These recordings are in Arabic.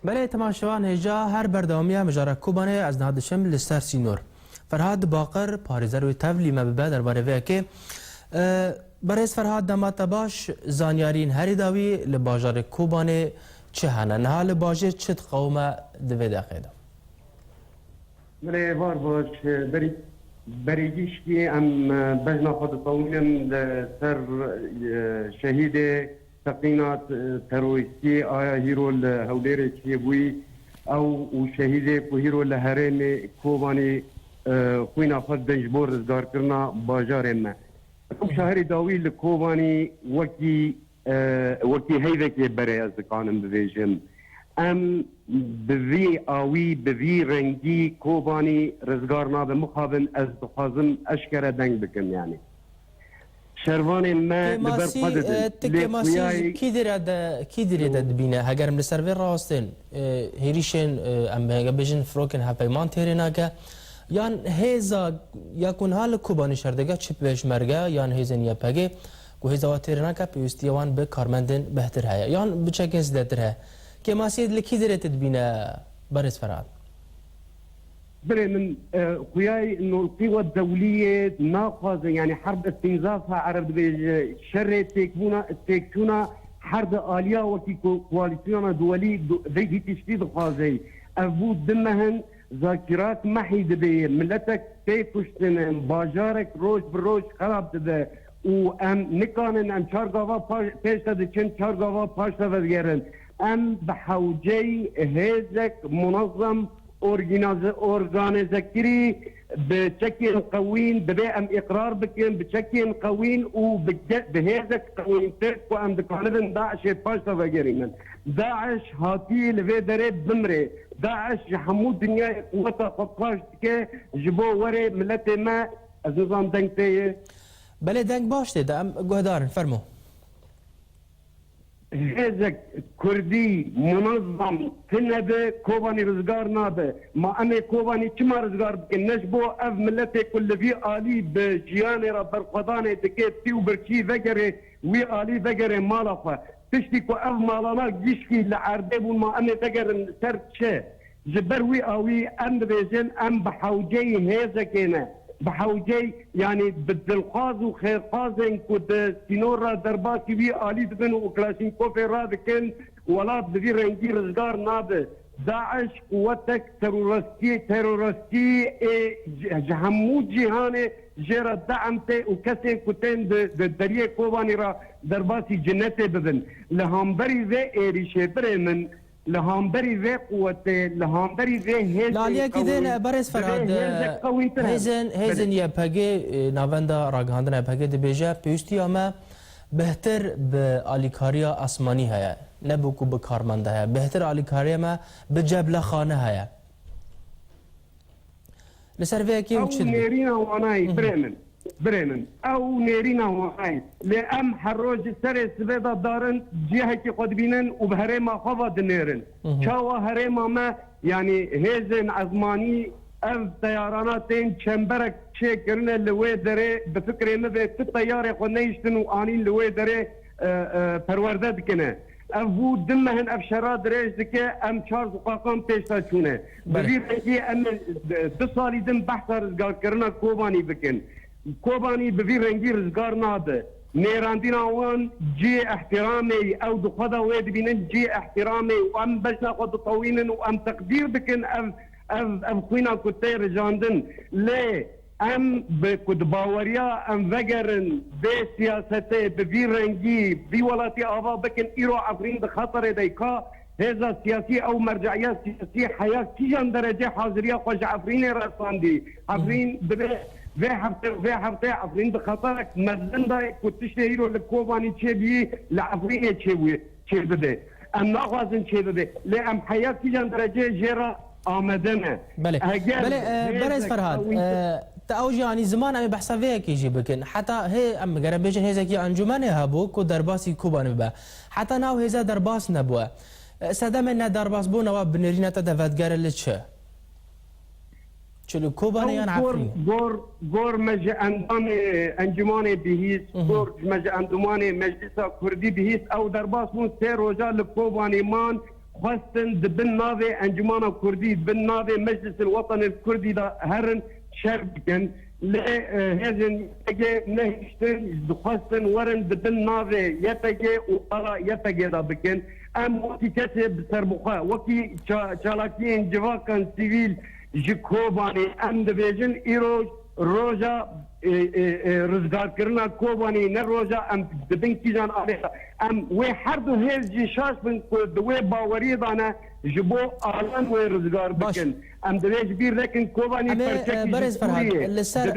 بله تماشاوان هجا هر بردامیه مجاره کوبانه از نهادشم لستر سینور فرهاد باقر پاریزر و تبلی مببه در باره وی که برای فرهاد دمات باش زانیارین هری داوی لباجار کوبانه چه هنه نه لباجه چت قومه دوی دقیقه بله وار باش بریگیش که ام بجنا خود طویلم سر شهید تقینات تروریستی آیا هیرو هولیر چیه بوی او شهید کو هیرو لهرم کوبانی خوینا خود دنجبور رزگار کرنا باجار ما شهر داوی لکوبانی وکی هیده که برای از دکانم بویجم ام بوی آوی بوی رنگی کوبانی رزگار نابه مخابن از دخوازم اشکره دنگ بکن یعنی شروان ما لبر قدد تک ماسی کی دیره دبینه هگرم لسروی راستن هریشن ام بجن فروکن هپیمان تیرنا که یان هیزا یکون حال کوبانی شردگاه چپ بهش مرگه یان هیزن یا پگه کو هیزا تیرنا که پیوستیوان به کارمندن بهتر هیا یان بچکن زدتر هیا که ماسی لکی دیره تدبینه برس فراد بله من خوياي انه القوى الدوليه ناقصه يعني حرب استنزافها عرب شر تكونا حرب اليه وكي كواليسيون دولي ذي تشديد قاضي ابو دمهن ذاكرات محيد بي ملتك تيكشتن باجارك روش بروش خراب تده وام نكانن ام شارغاوا بيشتا دچن شارغاوا باشتا وگرن ام بحوجي هيزك منظم اورجانيزكري بشكل قوين ببيع ام اقرار بكن بشكل قوين وبهذاك قوين تكو ام دكانبن داعش باشتا وغيرين داعش هاتي لفي دريد بمري داعش حمود دنيا قوتا قطاش كي جبو وري ملتي ما از نظام دنگتي بله دنگ باشته دا ام گهدارن فرمو هذاك كردي منظم تنبه كوباني رزقار نابه ما أنا كوباني كما رزقار بكن نجبو أف ملتي كل في آلي بجياني رب القضاني تكيت تيو برشي ذكري وي آلي ذكري مالفا تشتكو أف مالانا جيشكي لعردبون ما أنا ذكر سرد شي جبر وي آوي أم بيجن أم بحوجي هذاكينا بحوجي يعني بالدلقاز وخير قازن كود سينورا درباتي بي آلي دبن وكلاشينكوف رادكن ولات بذي رنجي رزقار نابه داعش قوتك تيرورستي جهمو جهاني جيرا دعمتي وكسين كتين دريه كوباني را درباتي جنتي ببن لهامبري ذي ايريشي بريمن لهامبري ذي قوته لهامبري ذي هيزن لاليا كده برس فراد هيزن يا بهجي نافندا راغاندنا بهجي دبيجا بيستي اما بهتر باليكاريا اسماني هيا نبوكو بكارمنده هيا بهتر اليكاريا ما بجبل خانه هيا لسرفيه كيم تشد نيرينا واناي بريمن او نيرينا واناي لام حروج سر سبيدا دارن جهه قدبينن وبهريما خفض نيرن شاوا هريما ما يعني هيزن عزماني اف طيراناتين شمبرك شكرنا لوي دري بفكري مبه الطياره قنيشتن وانين لوي دري پرورده دكنه افو دمهن افشرات ريش دكه ام شارز وقاقام تيشتا شونه بغير اكي ام دصالي دم بحث رزقار كرنا كوباني بكن كوباني بفي رنجي رزقار نابه نيراندينا وان جي احترامي او دخدا ويد بينن جي احترامي وام بجنا خد طوينن وام تقدير بكن ام خوينا كتير رجاندن ليه ام بكد باوريا ام وگرن بي سياسته بفي رنجي بي ولاتي آوا بكن ايرو عفرين بخطر ديكا هذا سياسي او مرجعيات سياسية حياة كيجان درجة حاضرية خوش عفرين رأساندي عفرين في هفته عفرين بخطرك مزن دا كتش هيرو لكوباني چه بي لعفرين چه بده ام ناغازن چه بده لأم حياة كيجان درجة جيرا آمدنه بله برز فرهاد تأوجي يعني زمان أمي بحثا فيها كيجي بكن حتى هي أم قرب بيجن هي زكي أنجماني هابو كو درباسي كوبان ببا حتى ناو هيزا درباس نبوا سدام إن درباس بو نواب بنرينا تدفات قرر لتشه چلو كوباني أنا عفرين غور مجا أنجماني بهيس غور مجا أنجماني مجلسة كردي بهيس أو درباس مون سير رجال لكوباني مان خواستن دبن ناوی انجمان کردی دبن ناوی مجلس الوطن الكردي دا هرن شربكن لهذن يتجي نهشتن خواستن ورن دبن ناوي يتجي وقرا يتجي دا بكن ام وقتی کسی بسربخوا وقتی چالاکین جواکن سیویل جکوبانی ام دبیجن ایروز روجا رزگار کرنا کوبانی نه روجا ام دبن کیجان آلیخا ام وی هر دو هیز جی شاش بن دوی باوری دانه جبو آلان وی رزگار بکن ام دبیج بیر لکن کوبانی پرچکی برز فرهاد لسر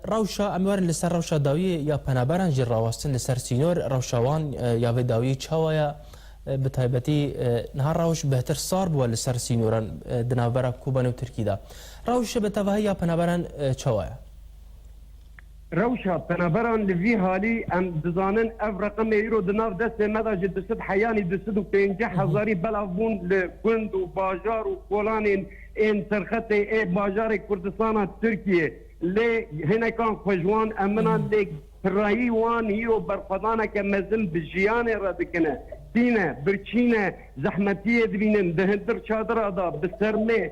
روشا اموار لسر روشا داوی یا پنابران جر راوستن لسر سینور روشاوان یا وی داوی چاویا بتایبەتی نهار ڕەوش بەهتر سار بووە لەسەر سینۆران دناوبەرە کوبانێ و تورکیدا ڕەوشە بە تەواهی یا پەنابەران چاوایە روشا پنابران لوی حالی ام دزانن اف رقم ایرو دناف دست مدا جدسد حیانی دسد و 50,000 بلافون لکند و باجار و کولان این سرخط ای باجار کردستان ترکیه لی هنکان خوشوان امنان لی پرایی وان هیرو برخدانه که مزن بجیان را دکنه دینه برچینه زحمتیه دبینن دهندر چادر ادا بسرمه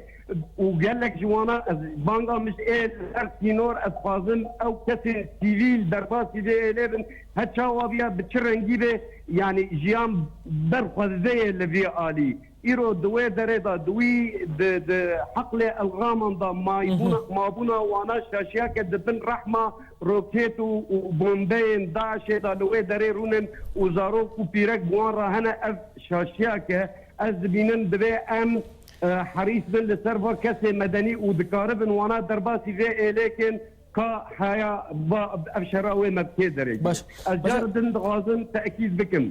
وقال لك جوانا بانغا مش ايه ارسينور اتفاظن او كسي سيفيل درباسي دي اليبن هاتشا وابيا بتشرنجيبه يعني جيام برخوز زي اللي في آلي ايرو دوي دريدا دوي د حقل الغامن دا ما بونا وانا شاشياك دبن رحمة روكيت وبومبين داعش دا دوي دري رونن وزاروك وبيرك بوان راهنا اف شاشياك از بينن دبي ام حريص بن لسرفا كسي مدني ودكاربن وانا درباسي في لكن كا حيا ابشراوي ما بكيدري الجاردن غازم تاكيد بكم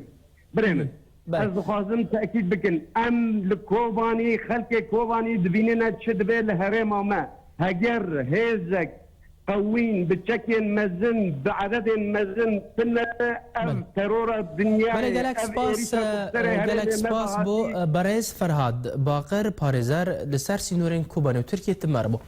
بريمن از غازم تاكيد بكم ام لكوباني خلق كوباني دبيننا تشدبه لهريما ما هجر هيزك قوين بتشكل مزن بعدد مزن سنة ام ترور الدنيا بله گلکس باس بو برز فرهاد باقر پاريزر لسر سينورين كوباني و تركيا تمر بو